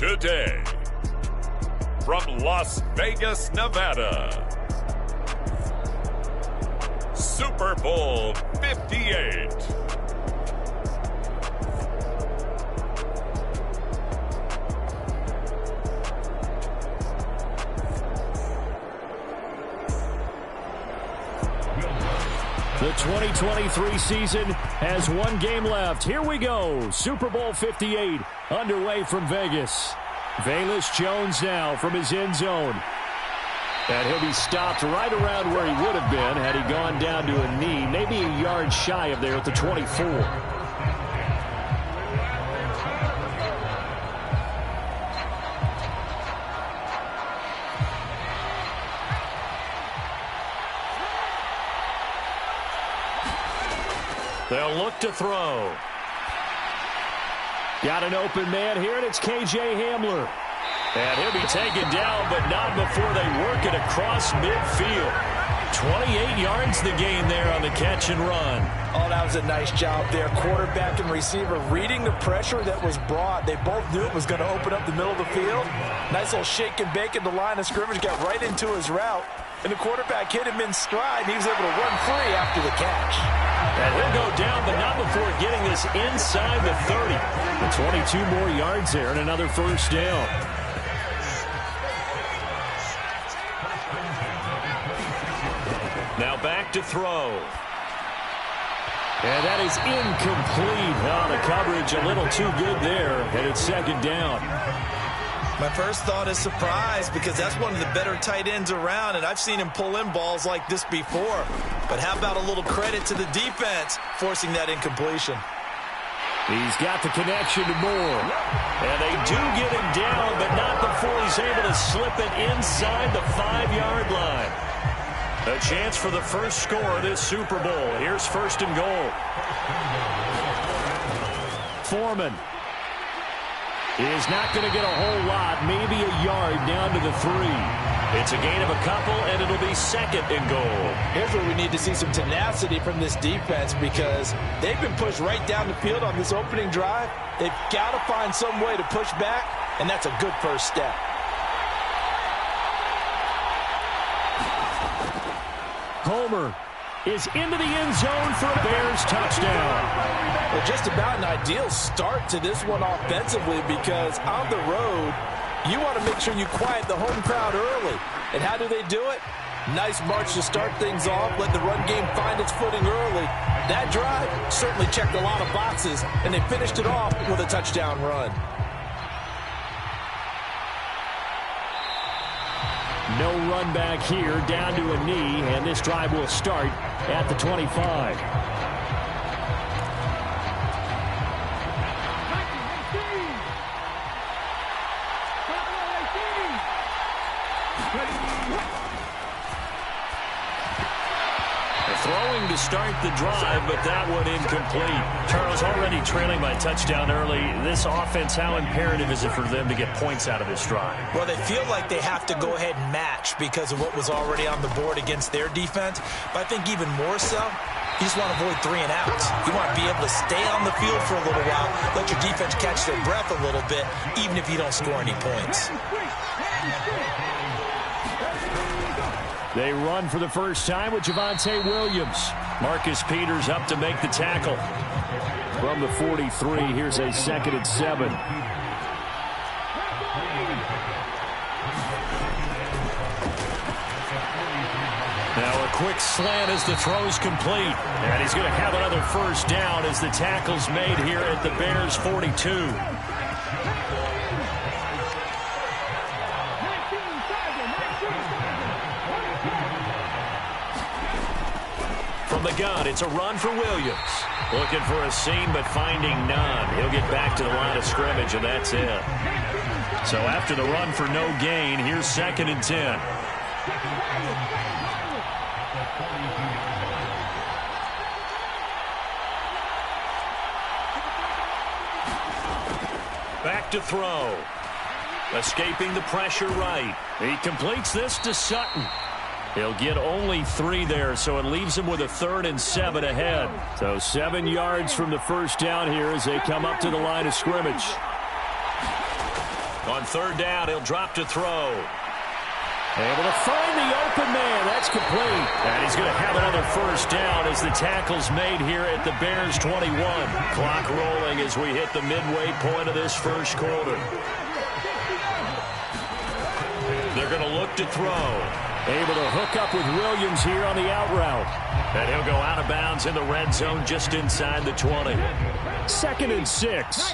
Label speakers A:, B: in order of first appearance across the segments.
A: Today, from Las Vegas, Nevada, Super Bowl 58.
B: The 2023 season has one game left. Here we go. Super Bowl 58 underway from Vegas. Velus Jones now from his end zone. And he'll be stopped right around where he would have been had he gone down to a knee, maybe a yard shy of there at the 24. They'll look to throw. Got an open man here, and it's K.J. Hamler. And he'll be taken down, but not before they work it across midfield. 28 yards the gain there on the catch and run.
C: Oh, that was a nice job there. Quarterback and receiver reading the pressure that was brought. They both knew it was going to open up the middle of the field. Nice little shake and bake at the line of scrimmage, got right into his route. And the quarterback hit him in stride, and he was able to run free after the catch.
B: And he'll go down, but not before getting this inside the 30. The 22 more yards there and another first down. Now back to throw. And that is incomplete. Oh, the coverage a little too good there, and it's second down.
C: My first thought is surprise, because that's one of the better tight ends around, and I've seen him pull in balls like this before. But how about a little credit to the defense forcing that incompletion?
B: He's got the connection to Moore. And they do get him down, but not before he's able to slip it inside the 5-yard line. A chance for the first score of this Super Bowl. Here's first and goal. Foreman is not going to get a whole lot, maybe a yard down to the 3. It's a gain of a couple, and it'll be second and goal.
C: Here's where we need to see some tenacity from this defense, because they've been pushed right down the field on this opening drive. They've got to find some way to push back, and that's a good first step.
B: Homer is into the end zone for a Bears touchdown.
C: Well, just about an ideal start to this one offensively, because on the road, you want to make sure you quiet the home crowd early. And how do they do it? Nice march to start things off, let the run game find its footing early. That drive certainly checked a lot of boxes, and they finished it off with a touchdown run.
B: No run back here, down to a knee, and this drive will start at the 25. Throwing to start the drive, but that one incomplete. Charles, already trailing by touchdown early. This offense, how imperative is it for them to get points out of this drive?
C: Well, they feel like they have to go ahead and match because of what was already on the board against their defense. But I think even more so, you just want to avoid 3 and outs. You want to be able to stay on the field for a little while, let your defense catch their breath a little bit, even if you don't score any points.
B: They run for the first time with Javonte Williams. Marcus Peters up to make the tackle. From the 43, here's a 2nd and 7. Now a quick slant as the throw's complete. And he's going to have another first down as the tackle's made here at the Bears' 42. From the gun, it's a run for Williams. Looking for a seam, but finding none. He'll get back to the line of scrimmage, and that's it. So after the run for no gain, here's 2nd and 10. Back to throw. Escaping the pressure right. He completes this to Sutton. He'll get only 3 there, so it leaves him with a 3rd and 7 ahead. So 7 yards from the first down here as they come up to the line of scrimmage. On third down, he'll drop to throw. Able to find the open man. That's complete. And he's going to have another first down as the tackle's made here at the Bears 21. Clock rolling as we hit the midway point of this first quarter. They're going to look to throw. Able to hook up with Williams here on the out route. And he'll go out of bounds in the red zone just inside the 20. 2nd and 6.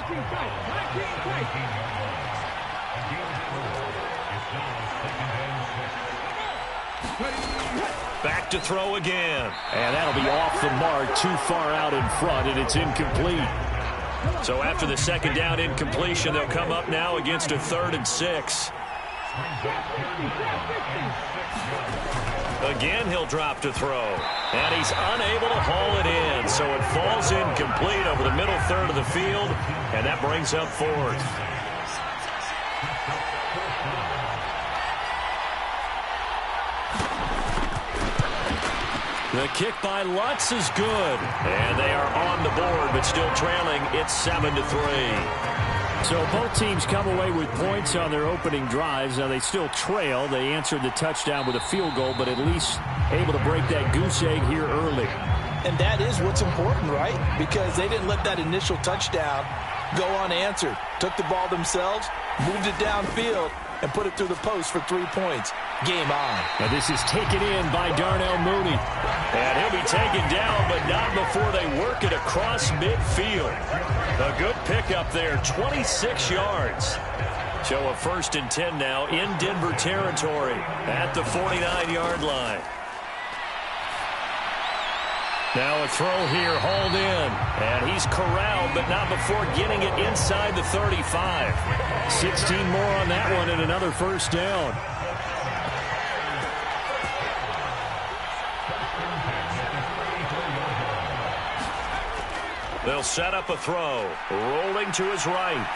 B: Back to throw again. And that'll be off the mark, too far out in front, and it's incomplete. So after the second down incompletion, they'll come up now against a 3rd and 6. Again, he'll drop to throw. And he's unable to haul it in. So it falls incomplete over the middle third of the field, and that brings up 4th. The kick by Lutz is good. And they are on the board, but still trailing. It's 7-3. So both teams come away with points on their opening drives. Now they still trail. They answered the touchdown with a field goal, but at least able to break that goose egg here early.
C: And that is what's important, right? Because they didn't let that initial touchdown go unanswered. Took the ball themselves, moved it downfield, and put it through the post for 3 points. Game on.
B: Now this is taken in by Darnell Mooney. And he'll be taken down, but not before they work it across midfield. A good pickup there, 26 yards. So a 1st and 10 now in Denver territory at the 49-yard line. Now a throw here, hauled in. And he's corralled, but not before getting it inside the 35. 16 more on that one and another first down. They'll set up a throw. Rolling to his right.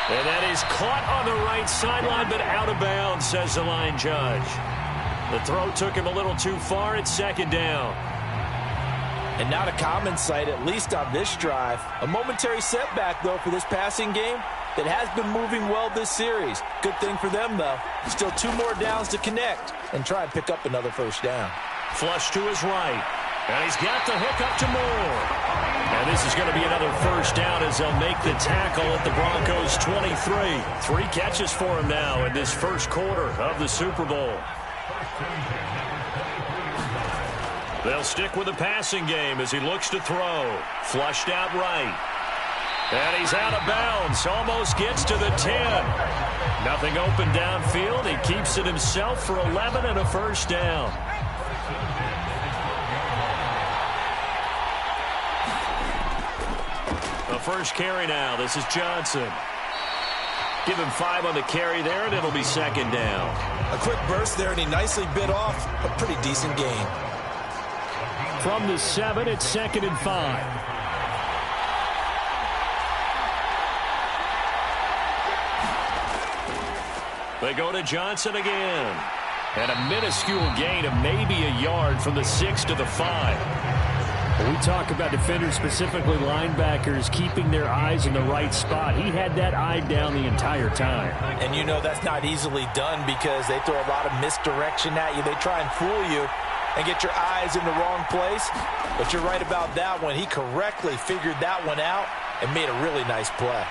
B: And that is caught on the right sideline, but out of bounds, says the line judge. The throw took him a little too far. It's 2nd down.
C: And not a common sight, at least on this drive. A momentary setback, though, for this passing game that has been moving well this series. Good thing for them, though. Still 2 more downs to connect and try and pick up another first down.
B: Flush to his right. And he's got the hook up to Moore. And this is going to be another first down as they'll make the tackle at the Broncos 23. 3 catches for him now in this first quarter of the Super Bowl. They'll stick with the passing game as he looks to throw. Flushed out right. And he's out of bounds. Almost gets to the 10. Nothing open downfield. He keeps it himself for 11 and a first down. The first carry now. This is Johnson. Give him 5 on the carry there, and it'll be 2nd down.
C: A quick burst there, and he nicely bit off a pretty decent gain.
B: From the 7, it's 2nd and 5. They go to Johnson again. And a minuscule gain of maybe a yard from the 6 to the 5. When we talk about defenders, specifically linebackers, keeping their eyes in the right spot. He had that eye down the entire time.
C: And you know that's not easily done because they throw a lot of misdirection at you. They try and fool you and get your eyes in the wrong place. But you're right about that one. He correctly figured that one out and made a really nice play.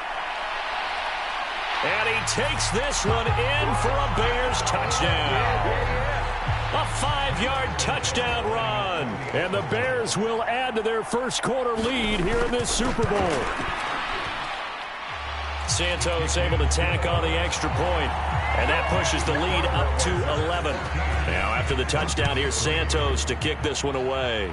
B: And he takes this one in for a Bears touchdown. A 5-yard touchdown run. And the Bears will add to their first quarter lead here in this Super Bowl. Santos able to tack on the extra point. And that pushes the lead up to 11. Now after the touchdown, here's Santos to kick this one away.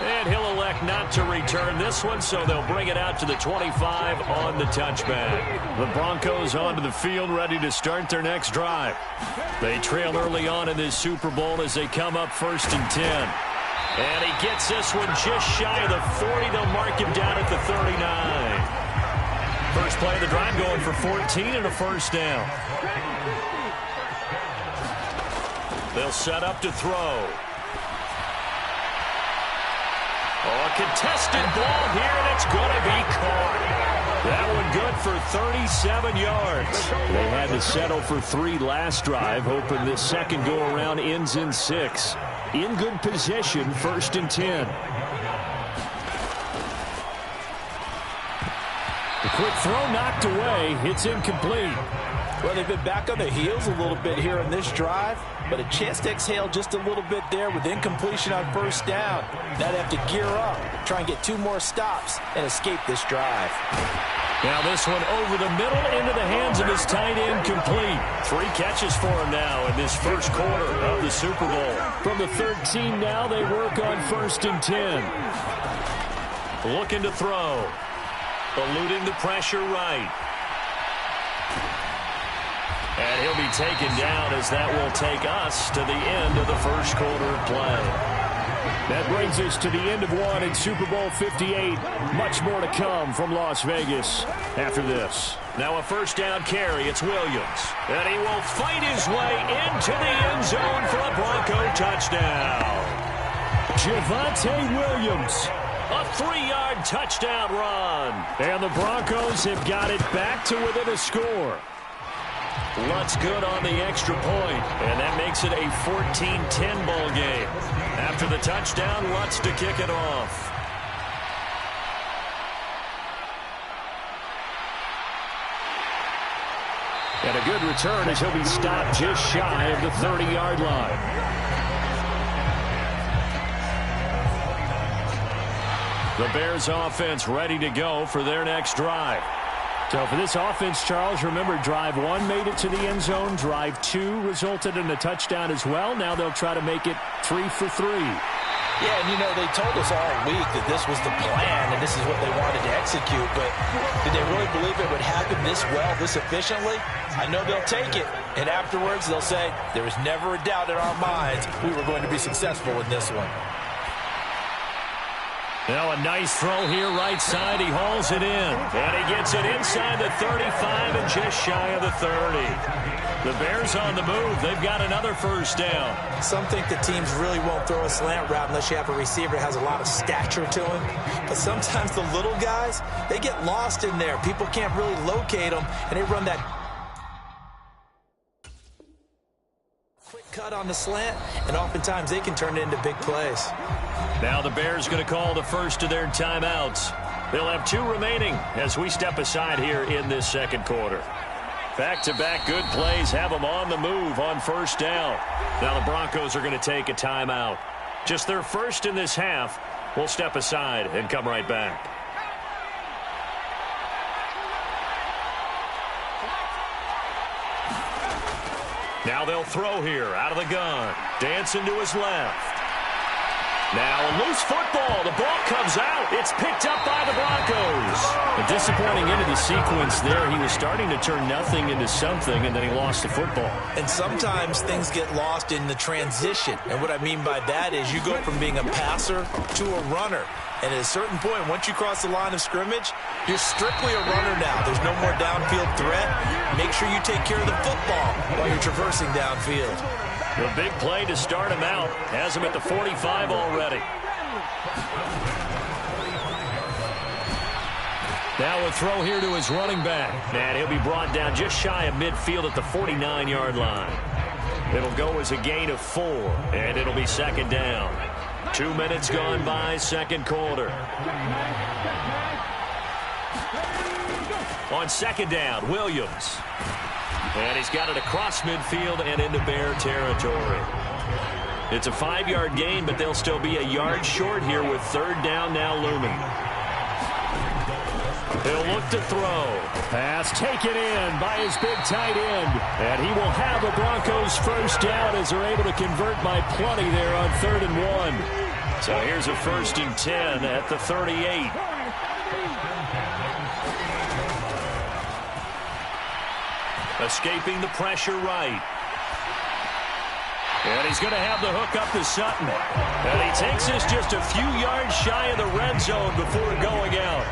B: And he'll elect not to return this one, so they'll bring it out to the 25 on the touchback. The Broncos onto the field, ready to start their next drive. They trail early on in this Super Bowl as they come up 1st and 10. And he gets this one just shy of the 40. They'll mark him down at the 39. First play of the drive going for 14 and a first down. They'll set up to throw. Oh, a contested ball here, and it's going to be caught. That one good for 37 yards. They had to settle for 3 last drive, hoping this second go-around ends in 6. In good position, 1st and 10. The quick throw knocked away. It's incomplete.
C: Well, they've been back on their heels a little bit here in this drive, but a chance to exhale just a little bit there with incompletion on 1st down. Now they have to gear up, try and get 2 more stops, and escape this drive.
B: Now this one over the middle into the hands of his tight end, complete. 3 catches for him now in this first quarter of the Super Bowl. From the 13 now, they work on 1st and 10. Looking to throw. Eluding the pressure right. And he'll be taken down as that will take us to the end of the first quarter of play. That brings us to the end of 1 in Super Bowl 58. Much more to come from Las Vegas after this. Now a 1st down carry. It's Williams. And he will fight his way into the end zone for a Bronco touchdown. Javonte Williams. A 3-yard touchdown run. And the Broncos have got it back to within a score. Lutz good on the extra point, and that makes it a 14-10 ball game. After the touchdown, Lutz to kick it off. And a good return as he'll be stopped just shy of the 30-yard line. The Bears offense ready to go for their next drive. So for this offense, Charles, remember, drive 1 made it to the end zone. Drive 2 resulted in a touchdown as well. Now they'll try to make it 3 for 3.
C: Yeah, and you know, they told us all week that this was the plan and this is what they wanted to execute, but did they really believe it would happen this well, this efficiently? I know they'll take it, and afterwards they'll say, there was never a doubt in our minds we were going to be successful in this one.
B: Now a nice throw here right side. He hauls it in. And he gets it inside the 35 and just shy of the 30. The Bears on the move. They've got another 1st down.
C: Some think the teams really won't throw a slant route unless you have a receiver that has a lot of stature to him. But sometimes the little guys, they get lost in there. People can't really locate them, and they run that quick cut on the slant, and oftentimes they can turn it into big plays.
B: Now the Bears going to call the first of their timeouts. They'll have 2 remaining as we step aside here in this second quarter. Back-to-back good plays have them on the move on 1st down. Now the Broncos are going to take a timeout. Just their first in this half. We'll step aside and come right back. Now they'll throw here out of the gun. Dancing to his left. Now a loose football. The ball comes out. It's picked up by the Broncos. A disappointing end of the sequence there. He was starting to turn nothing into something, and then he lost the football.
C: And sometimes things get lost in the transition. And what I mean by that is you go from being a passer to a runner. And at a certain point, once you cross the line of scrimmage, you're strictly a runner now. There's no more downfield threat. Make sure you take care of the football while you're traversing downfield.
B: The big play to start him out. Has him at the 45 already. Now a throw here to his running back. And he'll be brought down just shy of midfield at the 49-yard line. It'll go as a gain of 4, and it'll be 2nd down. 2 minutes gone by, second quarter. On 2nd down, Williams. And he's got it across midfield and into Bear territory. It's a 5-yard gain, but they'll still be a yard short here with 3rd down now looming. He'll look to throw. Pass taken in by his big tight end. And he will have a Broncos 1st down as they're able to convert by plenty there on 3rd and 1. So here's a 1st and 10 at the 38. Escaping the pressure right. And he's going to have the hook up to Sutton. And he takes this just a few yards shy of the red zone before going out.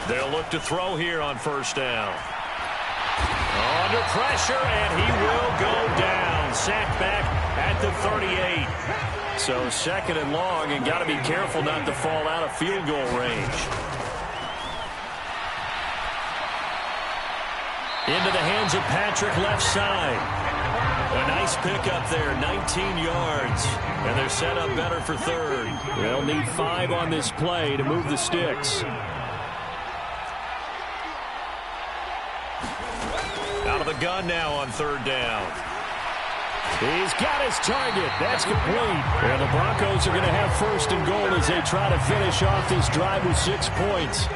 B: They'll look to throw here on 1st down. Oh, Under pressure, and he will go down. Sacked back at the 38. So second and long, and got to be careful not to fall out of field goal range. Into the hands of Patrick left side. A nice pickup there, 19 yards. And they're set up better for third. They'll need 5 on this play to move the sticks. Out of the gun now on third down. He's got his target. That's complete. And the Broncos are going to have first and goal as they try to finish off this drive with 6 points.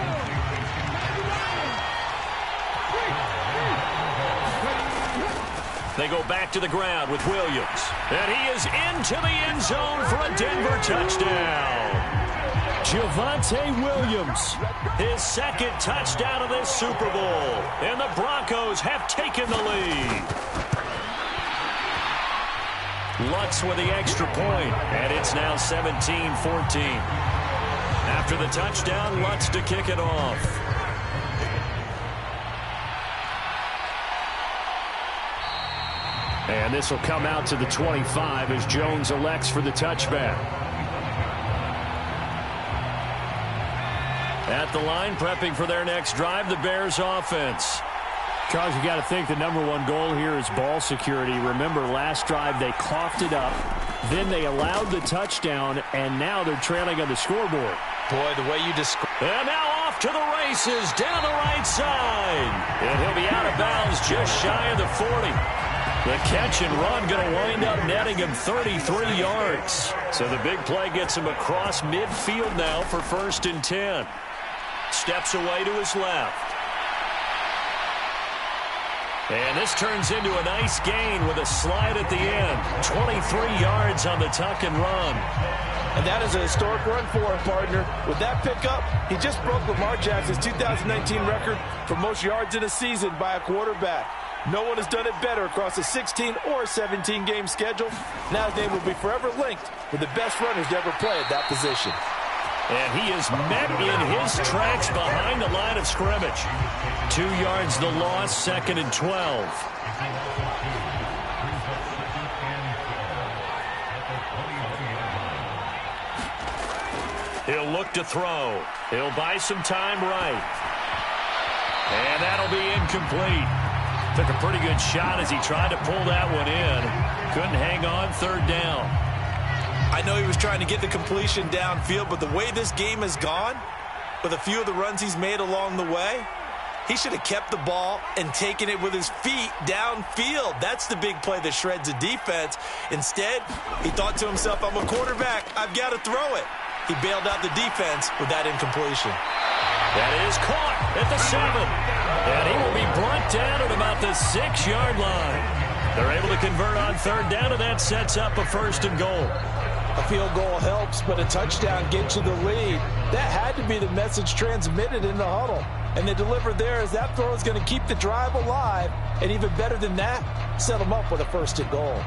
B: They go back to the ground with Williams. And he is into the end zone for a Denver touchdown. Javonte Williams, his second touchdown of this Super Bowl. And the Broncos have taken the lead. Lutz with the extra point, and it's now 17-14. After the touchdown, Lutz to kick it off. And this will come out to the 25 as Jones elects for the touchback. At the line, prepping for their next drive, the Bears offense. Charles, you got to think the #1 goal here is ball security. Remember, last drive they coughed it up, then they allowed the touchdown, and now they're trailing on the scoreboard.
C: Boy, the way you describe.
B: And now off to the races, down the right side. And he'll be out of bounds just shy of the 40. The catch and run going to wind up netting him 33 yards. So the big play gets him across midfield now for 1st and 10. Steps away to his left. And this turns into a nice gain with a slide at the end. 23 yards on the tuck and run.
C: And that is a historic run for him, partner. With that pickup, he just broke Lamar Jackson's 2019 record for most yards in a season by a quarterback. No one has done it better across a 16 or 17-game schedule. Now his name will be forever linked with the best runners to ever play at that position.
B: And he is met in his tracks behind the line of scrimmage. 2 yards the loss, 2nd and 12. He'll look to throw. He'll buy some time right. And that'll be incomplete. Took a pretty good shot as he tried to pull that one in. Couldn't hang on, 3rd down.
C: I know he was trying to get the completion downfield, but the way this game has gone, with a few of the runs he's made along the way, he should have kept the ball and taken it with his feet downfield. That's the big play that shreds a defense. Instead, he thought to himself, I'm a quarterback. I've got to throw it. He bailed out the defense with that incompletion.
B: That is caught at the 7. And he will be brought down at about the 6-yard line. They're able to convert on 3rd down, and that sets up a 1st and goal.
C: A field goal helps, but a touchdown gets you the lead. That had to be the message transmitted in the huddle. And they delivered there as that throw is going to keep the drive alive. And even better than that, set them up with a 1st and goal.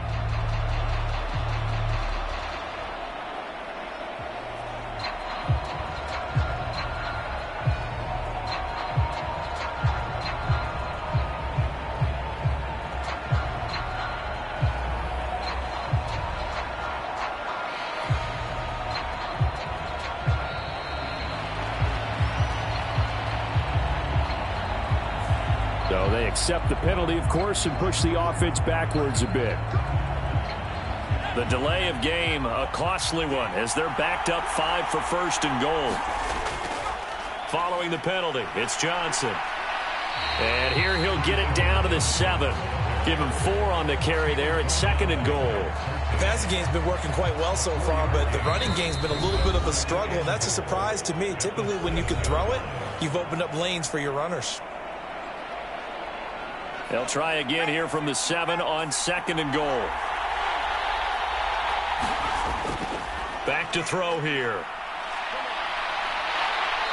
B: So they accept the penalty, of course, and push the offense backwards a bit. The delay of game, a costly one, as they're backed up 5 for 1st and goal. Following the penalty, it's Johnson. And here he'll get it down to the 7. Give him 4 on the carry there at 2nd and goal.
C: The passing game's been working quite well so far, but the running game's been a little bit of a struggle, and that's a surprise to me. Typically, when you can throw it, you've opened up lanes for your runners.
B: They'll try again here from the 7 on 2nd and goal. Back to throw here.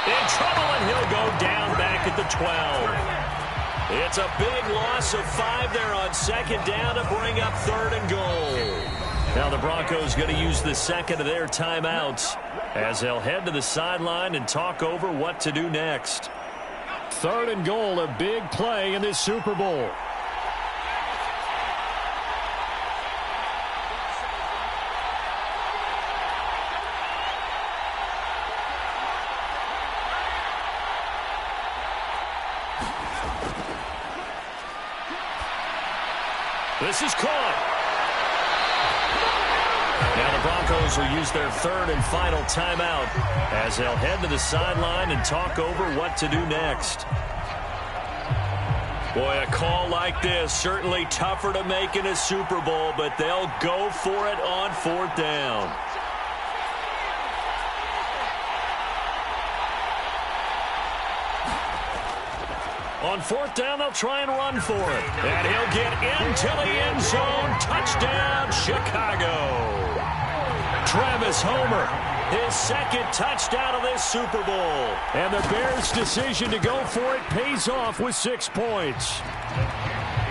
B: In trouble, and he'll go down back at the 12. It's a big loss of 5 there on 2nd down to bring up 3rd and goal. Now the Broncos going to use the 2nd of their timeouts as they'll head to the sideline and talk over what to do next. 3rd and goal, a big play in this Super Bowl. This is caught. Now the Broncos will use their third and final timeout as they'll head to the sideline and talk over what to do next. Boy, a call like this, certainly tougher to make in a Super Bowl, but they'll go for it on fourth down. On fourth down, they'll try and run for it. And he'll get into the end zone. Touchdown, Chicago. Travis Homer, his second touchdown of this Super Bowl. And the Bears' decision to go for it pays off with 6 points.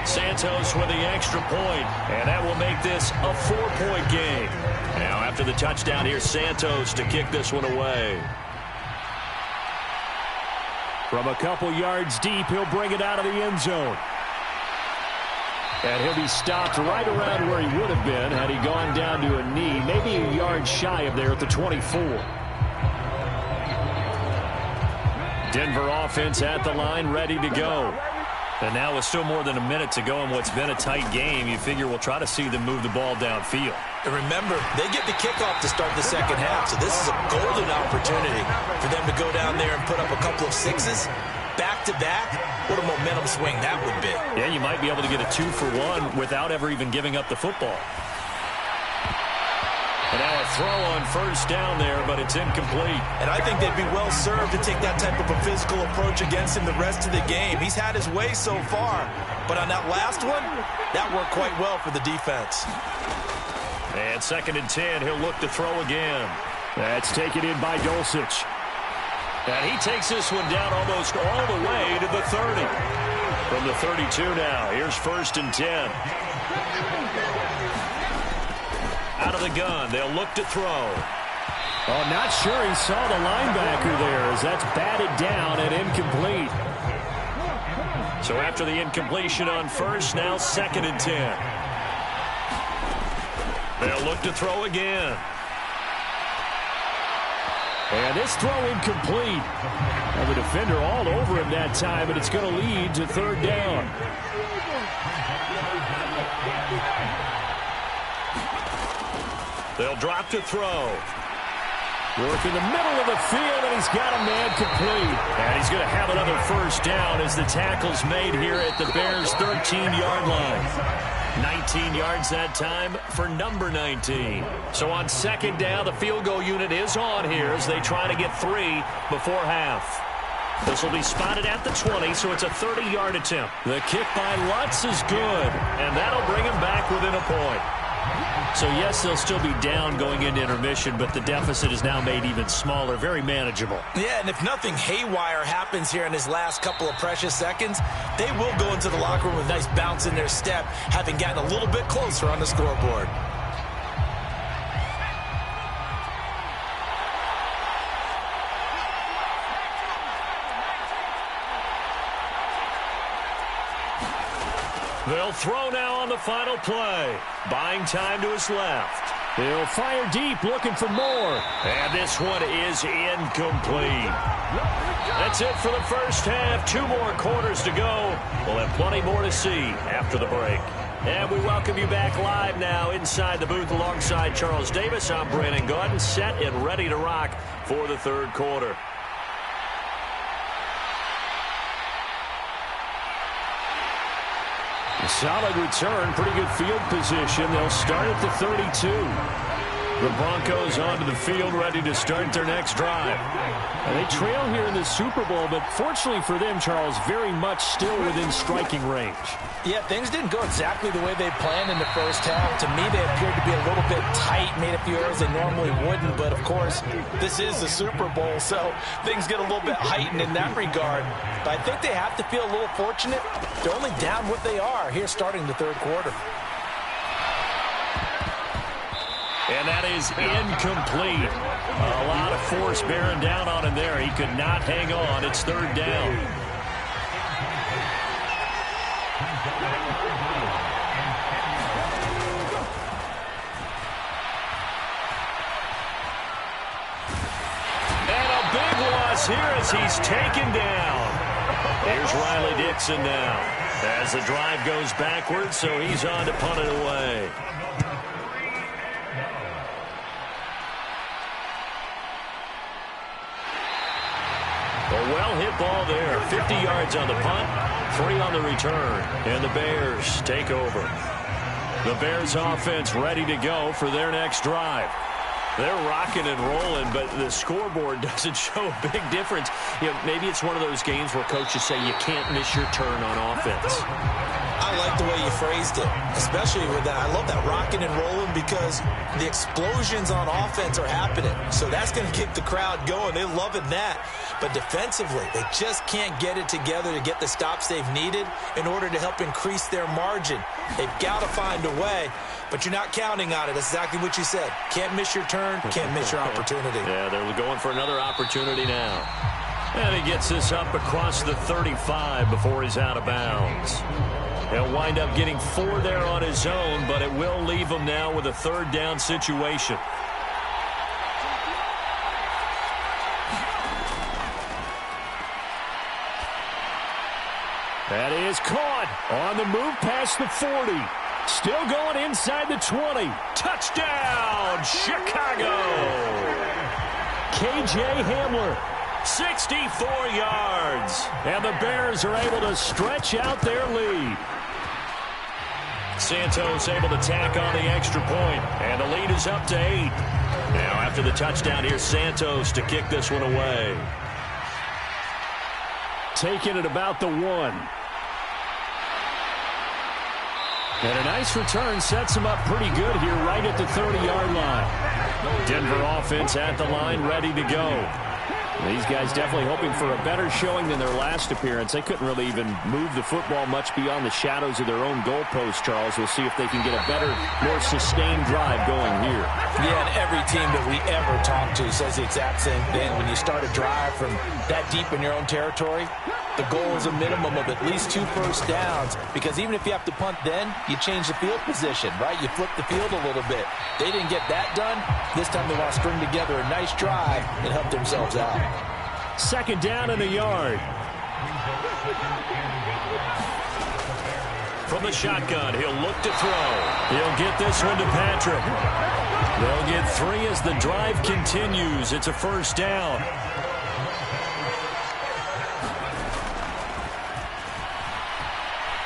B: Santos with the extra point, and that will make this a 4-point game. Now, after the touchdown, here's Santos to kick this one away. From a couple yards deep, he'll bring it out of the end zone. And he'll be stopped right around where he would have been had he gone down to a knee, maybe a yard shy of there at the 24. Denver offense at the line, ready to go. And now with still more than a minute to go in what's been a tight game, you figure we'll try to see them move the ball downfield.
C: And remember, they get the kickoff to start the second half, so this is a golden opportunity for them to go down there and put up a couple of sixes back-to-back. What a momentum swing that would be.
B: Yeah, you might be able to get a 2-for-1 without ever even giving up the football. And now a throw on first down there, but it's incomplete.
C: And I think they'd be well served to take that type of a physical approach against him the rest of the game. He's had his way so far, but on that last one, that worked quite well for the defense.
B: And 2nd and 10, he'll look to throw again. That's taken in by Dulcich. And he takes this one down almost all the way to the 30. From the 32 now, here's 1st and 10. Out of the gun, they'll look to throw. Oh, not sure he saw the linebacker there as that's batted down and incomplete. So after the incompletion on first, now 2nd and 10. They'll look to throw again. And this throw incomplete. And the defender all over him that time, and it's going to lead to 3rd down. They'll drop to throw. Work in the middle of the field, and he's got a man complete. And he's going to have another first down as the tackle's made here at the Bears' 13-yard line. 19 yards that time for number 19. So on 2nd down, the field goal unit is on here as they try to get 3 before half. This will be spotted at the 20, so it's a 30-yard attempt. The kick by Lutz is good, and that'll bring him back within a point. So, yes, they'll still be down going into intermission, but the deficit is now made even smaller, very manageable.
C: Yeah, and if nothing haywire happens here in his last couple of precious seconds, they will go into the locker room with a nice bounce in their step, having gotten a little bit closer on the scoreboard.
B: They'll throw now on the final play. Buying time to his left. He'll fire deep, looking for more. And this one is incomplete. That's it for the first half. 2 more quarters to go. We'll have plenty more to see after the break. And we welcome you back live now inside the booth alongside Charles Davis. I'm Brandon Gaudin, set and ready to rock for the 3rd quarter. A solid return, pretty good field position. They'll start at the 32. The Broncos onto the field, ready to start their next drive. And they trail here in the Super Bowl, but fortunately for them, Charles, very much still within striking range.
C: Yeah, things didn't go exactly the way they planned in the first half. To me, they appeared to be a little bit tight, made a few errors they normally wouldn't. But, of course, this is the Super Bowl, so things get a little bit heightened in that regard. But I think they have to feel a little fortunate. They're only down what they are here starting the 3rd quarter.
B: And that is incomplete. A lot of force bearing down on him there. He could not hang on. It's 3rd down. And a big loss here as he's taken down. Here's Riley Dixon now as the drive goes backwards, so he's on to punt it away. A well-hit ball there. 50 yards on the punt, 3 on the return, and the Bears take over. The Bears offense ready to go for their next drive. They're rocking and rolling, but the scoreboard doesn't show a big difference. You know, maybe it's one of those games where coaches say you can't miss your turn on offense.
C: I like the way you phrased it, especially with that. I love that rocking and rolling because the explosions on offense are happening. So that's going to keep the crowd going. They're loving that. But defensively, they just can't get it together to get the stops they've needed in order to help increase their margin. They've got to find a way, but you're not counting on it. That's exactly what you said. Can't miss your turn, can't miss your opportunity.
B: Yeah, they're going for another opportunity now. And he gets this up across the 35 before he's out of bounds. He'll wind up getting 4 there on his own, but it will leave him now with a 3rd down situation. That is caught on the move past the 40. Still going inside the 20. Touchdown, Chicago! K.J. Hamler, 64 yards. And the Bears are able to stretch out their lead. Santos able to tack on the extra point, and the lead is up to 8. Now after the touchdown, here's Santos to kick this one away. Taking it about the 1. And a nice return sets him up pretty good here right at the 30-yard line. Denver offense at the line, ready to go. These guys definitely hoping for a better showing than their last appearance. They couldn't really even move the football much beyond the shadows of their own goalpost, Charles. We'll see if they can get a better, more sustained drive going here.
C: Yeah, and every team that we ever talk to says the exact same thing. When you start a drive from that deep in your own territory, the goal is a minimum of at least 2 first downs, because even if you have to punt then, you change the field position, right? You flip the field a little bit. They didn't get that done. This time they want to string together a nice drive and help themselves out.
B: 2nd down in the yard. From the shotgun, he'll look to throw. He'll get this one to Patrick. They'll get 3 as the drive continues. It's a 1st down.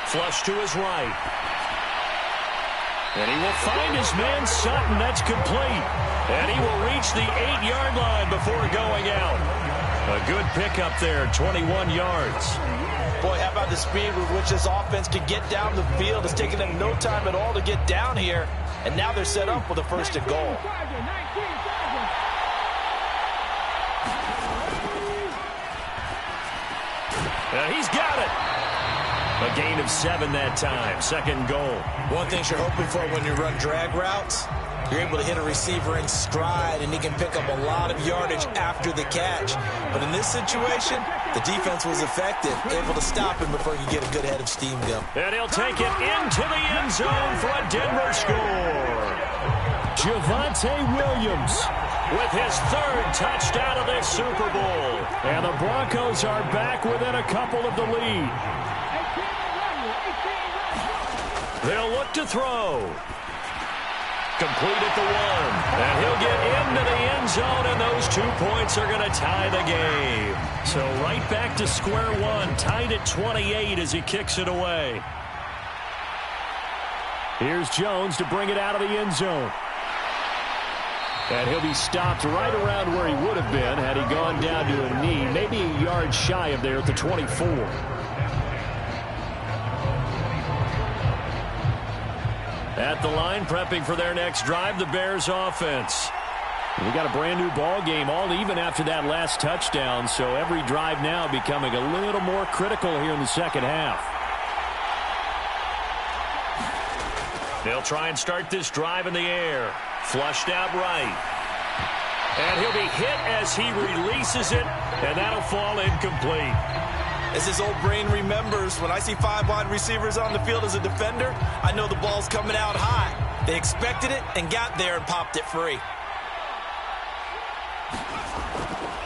B: Flush to his right. And he will find his man Sutton. That's complete. And he will reach the 8-yard line before going out. A good pickup there, 21 yards.
C: Boy, how about the speed with which this offense can get down the field? It's taken them no time at all to get down here. And now they're set up with a 1st and goal.
B: And he's got it. A gain of 7 that time. 2nd goal.
C: One thing you're hoping for when you run drag routes, you're able to hit a receiver in stride, and he can pick up a lot of yardage after the catch. But in this situation, the defense was effective, able to stop him before he could get a good head of steam going.
B: And he'll take it into the end zone for a Denver score. Javonte Williams with his 3rd touchdown of this Super Bowl. And the Broncos are back within a couple of the lead. They'll look to throw. Complete at the 1. And he'll get into the end zone, and those 2 points are going to tie the game. So right back to square one, tied at 28 as he kicks it away. Here's Jones to bring it out of the end zone. And he'll be stopped right around where he would have been had he gone down to a knee, maybe a yard shy of there at the 24. At the line, prepping for their next drive, the Bears offense. We got a brand new ball game, all even after that last touchdown, so every drive now becoming a little more critical here in the 2nd half. They'll try and start this drive in the air. Flushed out right. And he'll be hit as he releases it, and that'll fall incomplete.
C: As his old brain remembers, when I see 5 wide receivers on the field as a defender, I know the ball's coming out high. They expected it and got there and popped it free.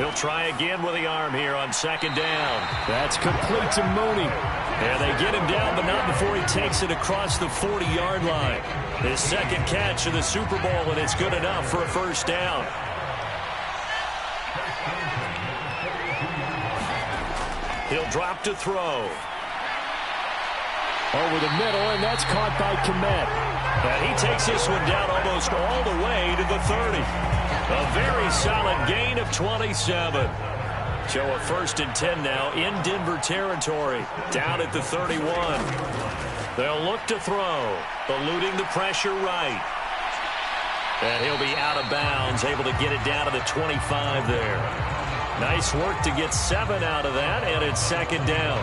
B: He'll try again with the arm here on second down. That's complete to Mooney. And they get him down, but not before he takes it across the 40-yard line. His second catch of the Super Bowl, and it's good enough for a first down. He'll drop to throw. Over the middle, and that's caught by Kmet. And he takes this one down almost all the way to the 30. A very solid gain of 27. So a 1st and 10 now in Denver territory. Down at the 31. They'll look to throw. Eluding the pressure right. And he'll be out of bounds, able to get it down to the 25 there. Nice work to get 7 out of that, and it's second down.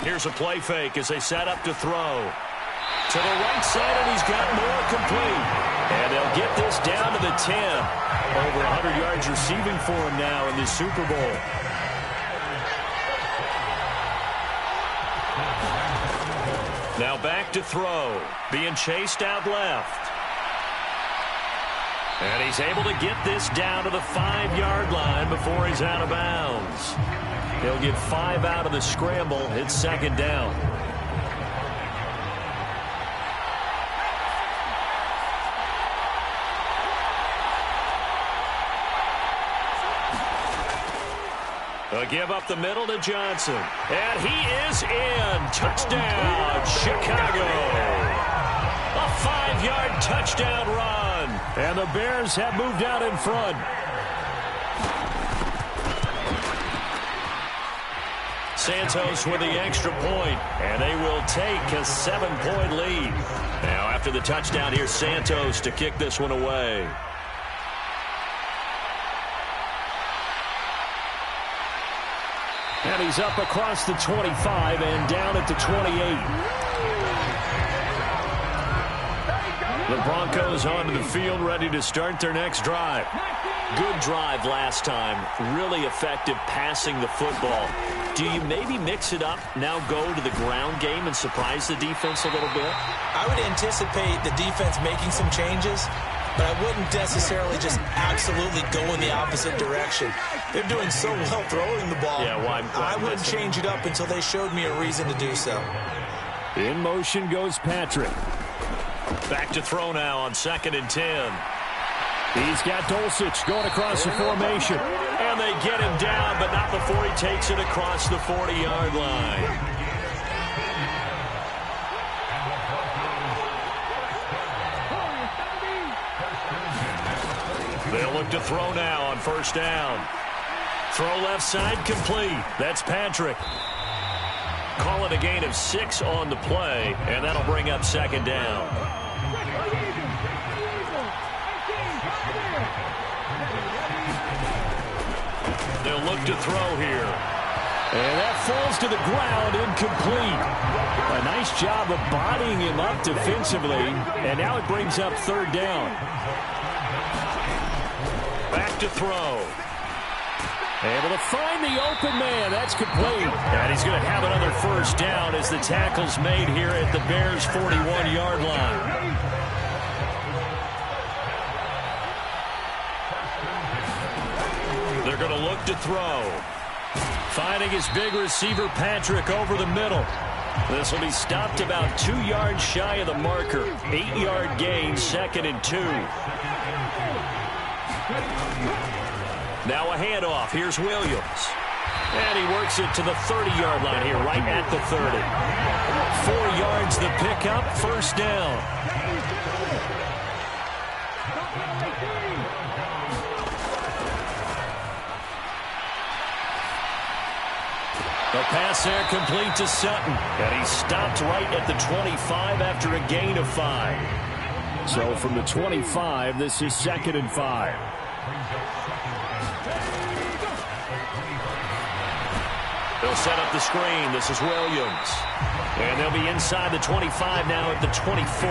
B: Here's a play fake as they set up to throw. To the right side, and he's got more complete. And they'll get this down to the 10. Over 100 yards receiving for him now in this Super Bowl. Now back to throw. Being chased out left. And he's able to get this down to the 5-yard line before he's out of bounds. He'll get 5 out of the scramble. It's second down. A give up the middle to Johnson. And he is in. Touchdown, Chicago. A 5-yard touchdown run. And the Bears have moved out in front. Santos with the extra point, and they will take a 7-point lead. Now after the touchdown, here's Santos to kick this one away. And he's up across the 25 and down at the 28. The Broncos onto the field, ready to start their next drive. Good drive last time. Really effective passing the football. Do you maybe mix it up, now go to the ground game and surprise the defense a little bit?
C: I would anticipate the defense making some changes, but I wouldn't necessarily just absolutely go in the opposite direction. They're doing so well throwing the ball.
B: Yeah, why
C: I wouldn't change it up until they showed me a reason to do so.
B: In motion goes Patrick. Back to throw now on 2nd and 10. He's got Dulcich going across the formation. And they get him down, but not before he takes it across the 40-yard line. They'll look to throw now on 1st down. Throw left side complete. That's Patrick. Call it a gain of 6 on the play, and that'll bring up 2nd down. They'll look to throw here. And that falls to the ground, incomplete. A nice job of bodying him up defensively, and now it brings up 3rd down. Back to throw. Able to find the open man. That's complete. And he's going to have another 1st down as the tackle's made here at the Bears' 41-yard line. They're going to look to throw. Finding his big receiver, Patrick, over the middle. This will be stopped about 2 yards shy of the marker. 8-yard gain, 2nd and 2. Now a handoff. Here's Williams. And he works it to the 30-yard line here, right at the 30. 4 yards the pickup, 1st down. The pass there complete to Sutton. And he stopped right at the 25 after a gain of 5. So from the 25, this is 2nd and 5. They'll set up the screen. This is Williams. And they'll be inside the 25 now at the 24.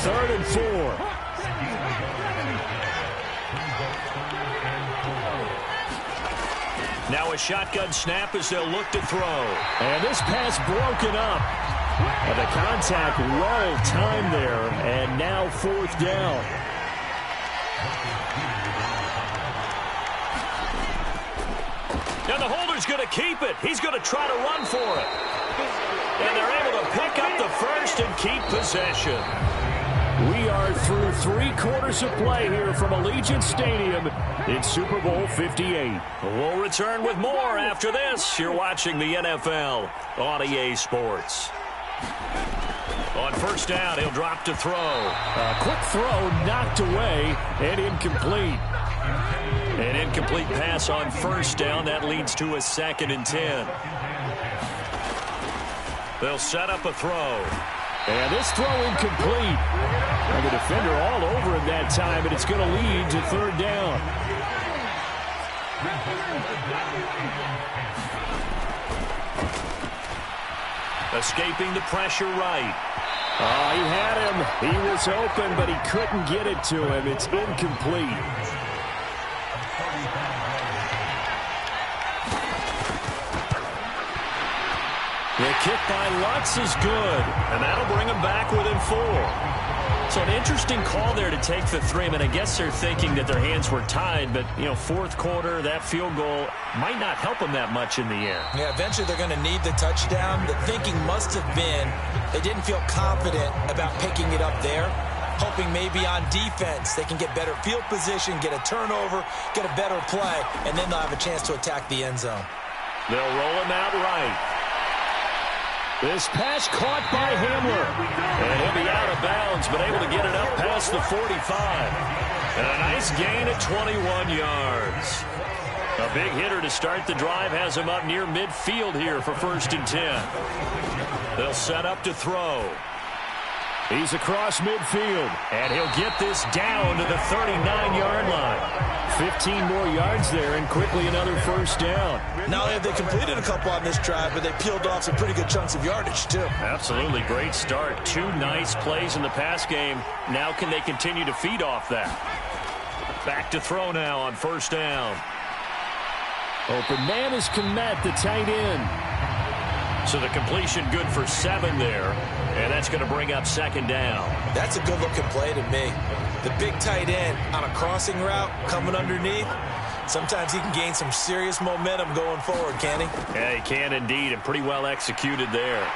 B: 3rd and 4. Now a shotgun snap as they'll look to throw. And this pass broken up. And the contact well timed there. And now 4th down. And the holder's going to keep it. He's going to try to run for it. And they're able to pick up the first and keep possession. We are through 3 quarters of play here from Allegiant Stadium in Super Bowl 58. We'll return with more after this. You're watching the NFL on EA Sports. On 1st down, he'll drop to throw. A quick throw knocked away and incomplete. An incomplete pass on 1st down. That leads to a 2nd and 10. They'll set up a throw. And this throw incomplete. And the defender all over him that time, and it's going to lead to 3rd down. Escaping the pressure right. Oh, he had him. He was open, but he couldn't get it to him. It's incomplete. The kick by Lutz is good, and that'll bring him back within 4. So an interesting call there to take the 3. I mean, I guess they're thinking that their hands were tied, but, you know, 4th quarter, that field goal might not help them that much in the end.
C: Yeah, eventually they're going to need the touchdown. The thinking must have been they didn't feel confident about picking it up there, hoping maybe on defense they can get better field position, get a turnover, get a better play, and then they'll have a chance to attack the end zone.
B: They'll roll him out right. This pass caught by Hamler. And he'll be out of bounds, but able to get it up past the 45. And a nice gain at 21 yards. A big hitter to start the drive has him up near midfield here for 1st and 10. They'll set up to throw. He's across midfield, and he'll get this down to the 39-yard line. 15 more yards there, and quickly another 1st down.
C: Not only have they completed a couple on this drive, but they peeled off some pretty good chunks of yardage, too.
B: Absolutely great start. 2 nice plays in the pass game. Now can they continue to feed off that? Back to throw now on 1st down. Open man is Kmet, the tight end. So the completion good for 7 there, and that's going to bring up 2nd down.
C: That's a good-looking play to me. The big tight end on a crossing route coming underneath. Sometimes he can gain some serious momentum going forward, can he?
B: Yeah, he can indeed, and pretty well executed there.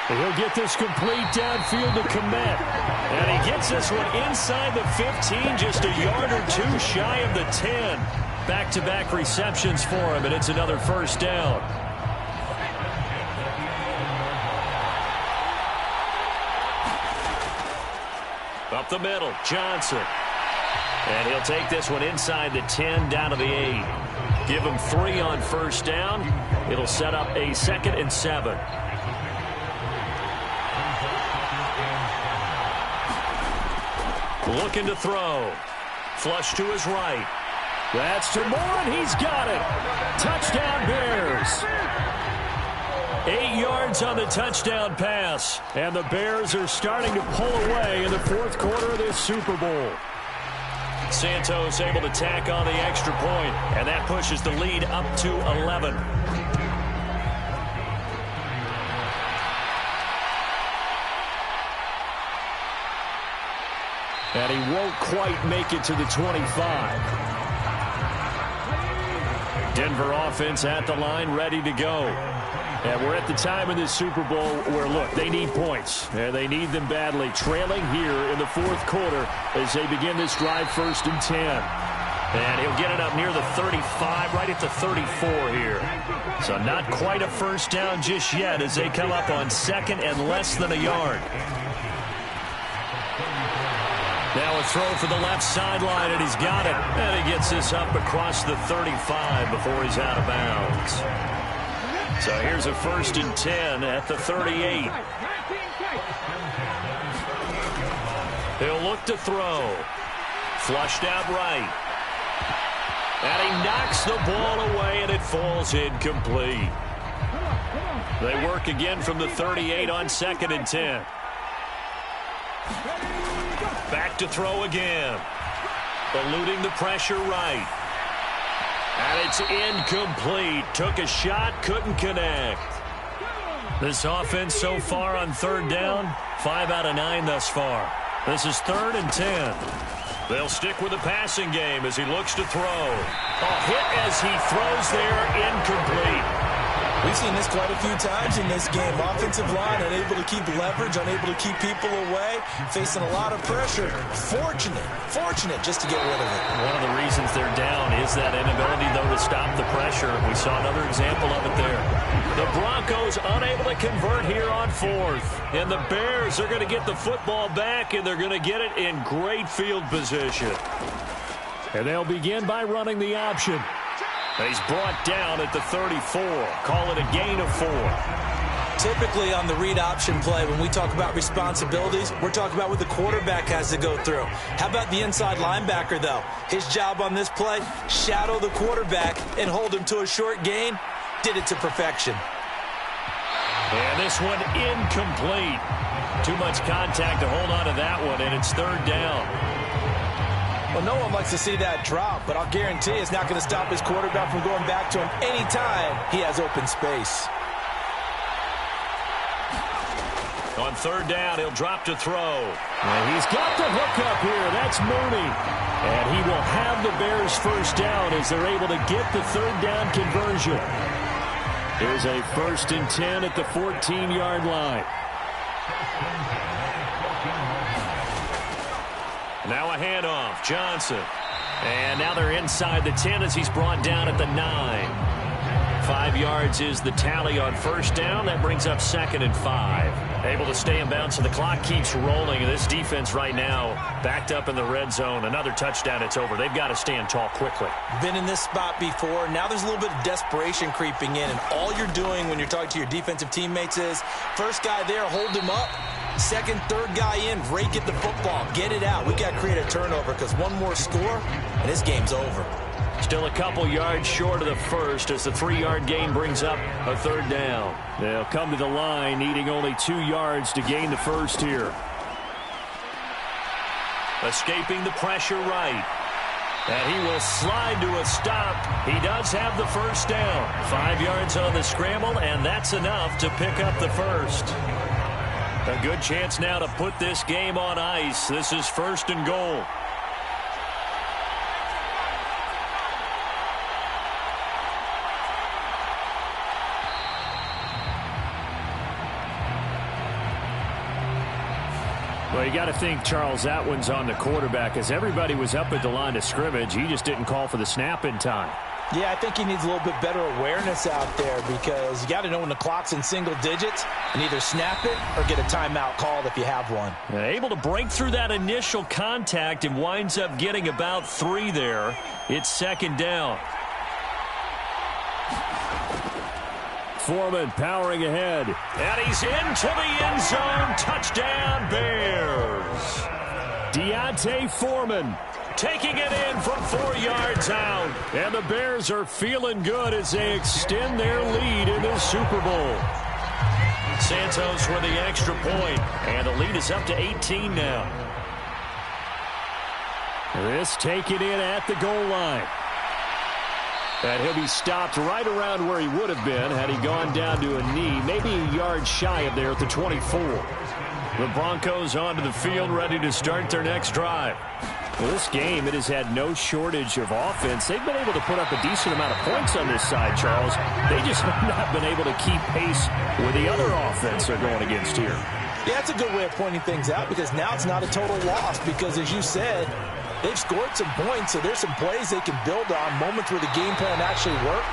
B: And he'll get this complete downfield to Kmet. And he gets this one inside the 15, just a yard or 2 shy of the 10. Back-to-back receptions for him, and it's another 1st down. Up the middle, Johnson. And he'll take this one inside the 10, down to the 8. Give him 3 on 1st down. It'll set up a 2nd and 7. Looking to throw. Flush to his right. That's to Moore, and he's got it. Touchdown Bears. 8 yards on the touchdown pass. And the Bears are starting to pull away in the 4th quarter of this Super Bowl. Santos able to tack on the extra point, and that pushes the lead up to 11. And he won't quite make it to the 25. Denver offense at the line, ready to go. And we're at the time in this Super Bowl where, look, they need points. And they need them badly. Trailing here in the 4th quarter as they begin this drive 1st and 10. And he'll get it up near the 35, right at the 34 here. So not quite a 1st down just yet as they come up on 2nd and less than a yard. Now a throw for the left sideline, and he's got it. And he gets this up across the 35 before he's out of bounds. So here's a 1st and 10 at the 38. He'll look to throw. Flushed out right. And he knocks the ball away, and it falls incomplete. They work again from the 38 on 2nd and 10. Back to throw again. Eluding the pressure right. And it's incomplete. Took a shot, couldn't connect. This offense so far on third down, 5 out of 9 thus far. This is 3rd and 10. They'll stick with the passing game as he looks to throw. A hit as he throws there, incomplete.
C: We've seen this quite a few times in this game. Offensive line unable to keep leverage, unable to keep people away, facing a lot of pressure. Fortunate just to get rid of it.
B: One of the reasons they're down is that inability, though, to stop the pressure. We saw another example of it there. The Broncos unable to convert here on 4th. And the Bears are going to get the football back, and they're going to get it in great field position. And they'll begin by running the option. He's brought down at the 34. Call it a gain of 4.
C: Typically on the read option play, when we talk about responsibilities, we're talking about what the quarterback has to go through. How about the inside linebacker, though? His job on this play, shadow the quarterback and hold him to a short gain. Did it to perfection.
B: And this one incomplete. Too much contact to hold on to that one, and it's 3rd down.
C: Well, no one likes to see that drop, but I'll guarantee it's not going to stop his quarterback from going back to him anytime he has open space.
B: On 3rd down, he'll drop to throw. And he's got the hook up here. That's Mooney. And he will have the Bears first down as they're able to get the 3rd down conversion. Here's a 1st and 10 at the 14-yard line. Now a handoff, Johnson. And now they're inside the 10 as he's brought down at the 9. 5 yards is the tally on 1st down. That brings up 2nd and 5. Able to stay in bounds, so the clock keeps rolling. And this defense right now backed up in the red zone. Another touchdown, it's over. They've got to stand tall quickly.
C: Been in this spot before. Now there's a little bit of desperation creeping in. And all you're doing when you're talking to your defensive teammates is, first guy there, hold him up. Second, third guy in, rake at the football. Get it out. We got to create a turnover because one more score, and this game's over.
B: Still a couple yards short of the first as the 3-yard gain brings up a 3rd down. They'll come to the line needing only 2 yards to gain the first here. Escaping the pressure right. And he will slide to a stop. He does have the first down. 5 yards on the scramble, and that's enough to pick up the first. A good chance now to put this game on ice. This is 1st and goal. Well, you got to think, Charles, that one's on the quarterback as everybody was up at the line of scrimmage. He just didn't call for the snap in time.
C: Yeah, I think he needs a little bit better awareness out there because you got to know when the clock's in single digits and either snap it or get a timeout called if you have one.
B: Able to break through that initial contact and winds up getting about 3 there. It's 2nd down. Foreman powering ahead. And he's into the end zone. Touchdown, Bears. Deontay Foreman taking it in from 4 yards out. And the Bears are feeling good as they extend their lead in the Super Bowl. Santos for the extra point. And the lead is up to 18 now. This taken in at the goal line. And he'll be stopped right around where he would have been had he gone down to a knee, maybe a yard shy of there at the 24. The Broncos onto the field, ready to start their next drive. Well, this game, it has had no shortage of offense. They've been able to put up a decent amount of points on this side, Charles. They just have not been able to keep pace with the other offense they're going against here.
C: Yeah, that's a good way of pointing things out because now it's not a total loss because, as you said, they've scored some points, so there's some plays they can build on, moments where the game plan actually worked.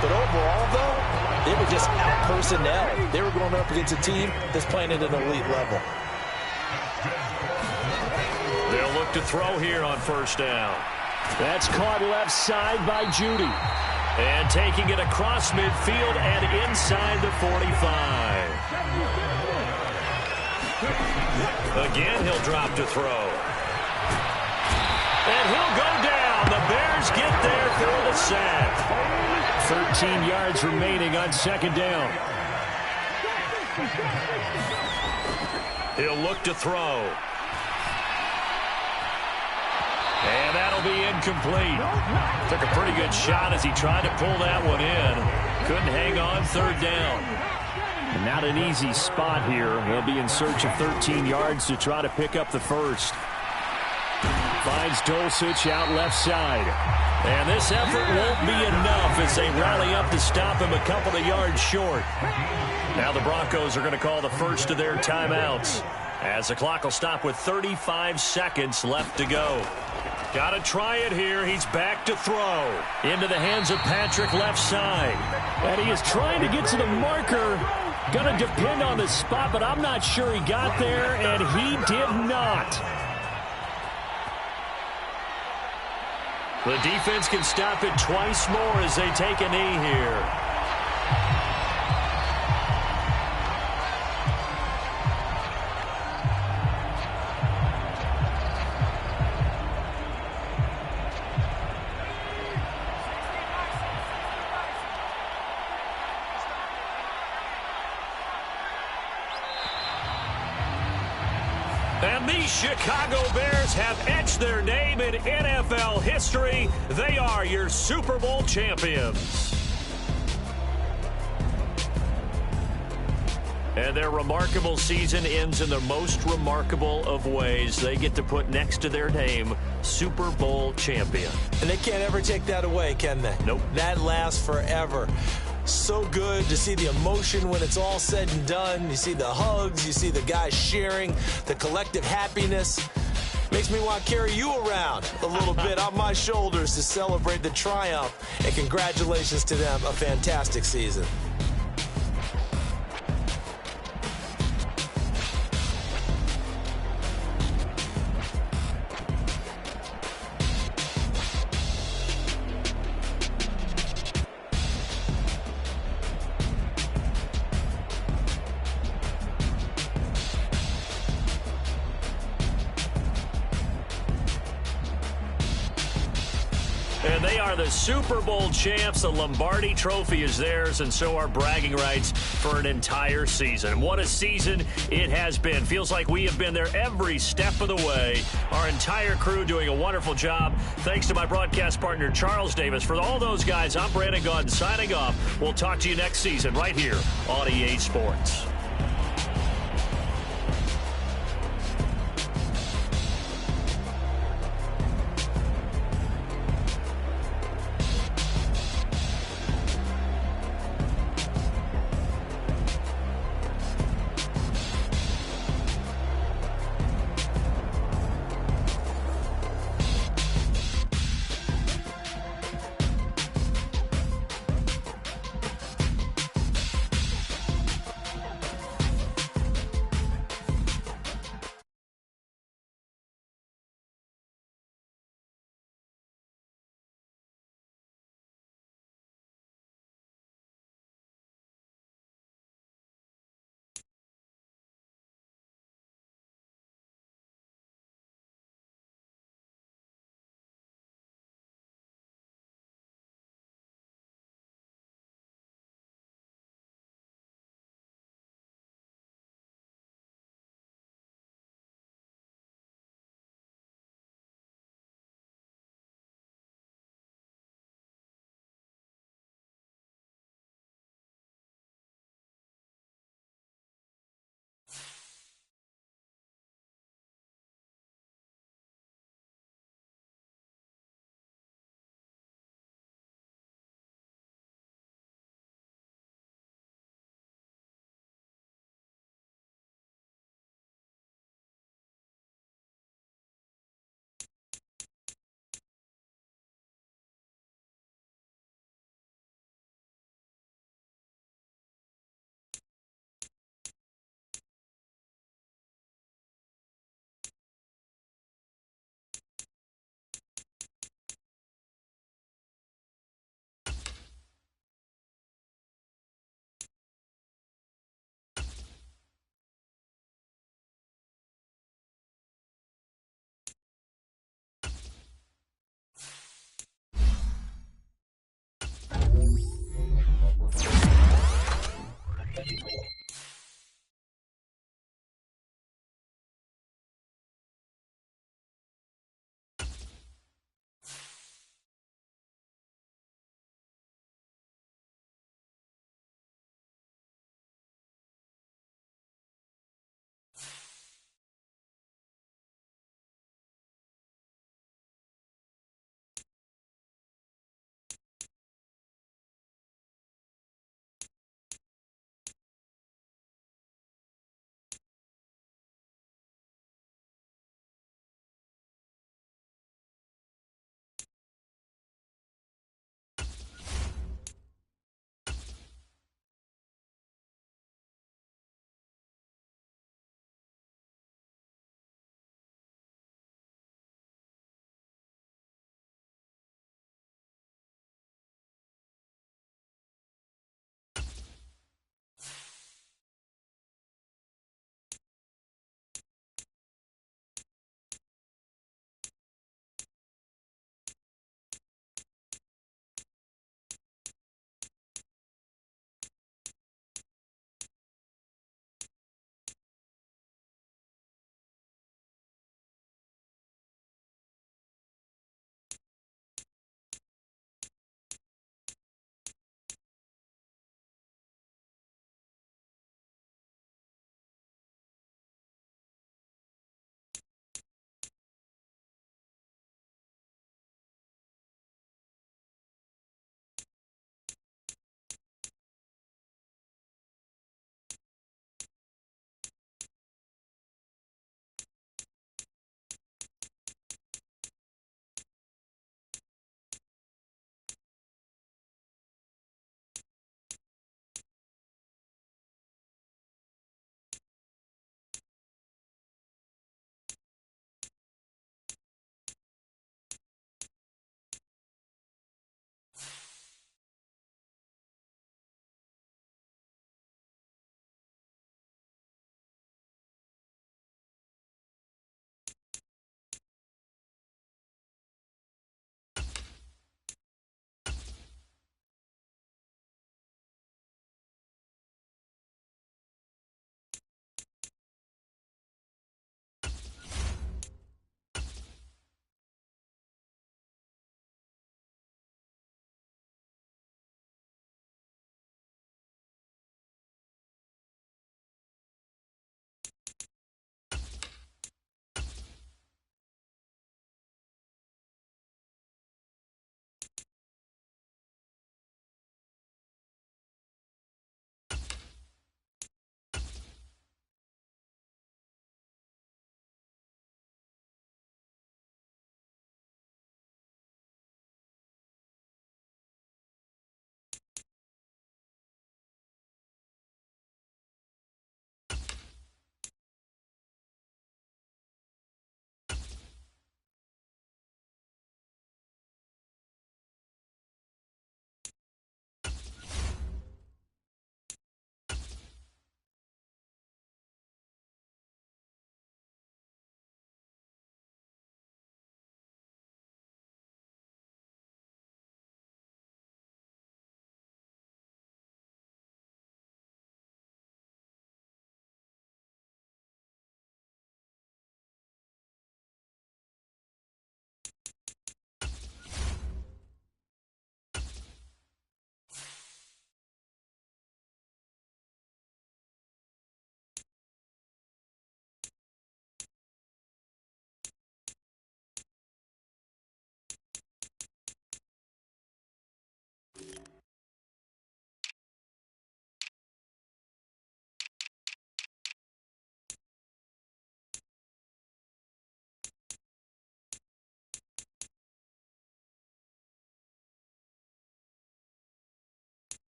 C: But overall, though, they were just out-personnel. They were going up against a team that's playing at an elite level.
B: They'll look to throw here on 1st down. That's caught left side by Judy. And taking it across midfield and inside the 45. Again, he'll drop to throw. And he'll go down. The Bears get there for the sack. 13 yards remaining on 2nd down. He'll look to throw. And that'll be incomplete. Took a pretty good shot as he tried to pull that one in. Couldn't hang on third down. And not an easy spot here. They'll be in search of 13 yards to try to pick up the first. Finds Dulcich out left side. And this effort won't be enough as they rally up to stop him a couple of yards short. Now the Broncos are going to call the first of their timeouts, as the clock will stop with 35 seconds left to go. Got to try it here. He's back to throw. Into the hands of Patrick left side. And he is trying to get to the marker. Going to depend on the spot, but I'm not sure he got there, and he did not. The defense can stop it twice more as they take a knee here. And the Chicago Bears have etched their name in NFL history. They are your Super Bowl champions. And their remarkable season ends in the most remarkable of ways. They get to put next to their name, Super Bowl champion.
C: And they can't ever take that away, can they?
B: Nope.
C: That lasts forever. So good to see the emotion when it's all said and done. You see the hugs, you see the guys sharing, the collective happiness. Makes me want to carry you around a little bit on my shoulders to celebrate the triumph. And congratulations to them, a fantastic season.
B: And they are the Super Bowl champs. The Lombardi Trophy is theirs, and so are bragging rights for an entire season. What a season it has been. Feels like we have been there every step of the way. Our entire crew doing a wonderful job. Thanks to my broadcast partner, Charles Davis. For all those guys, I'm Brandon Gaudin signing off. We'll talk to you next season right here on EA Sports.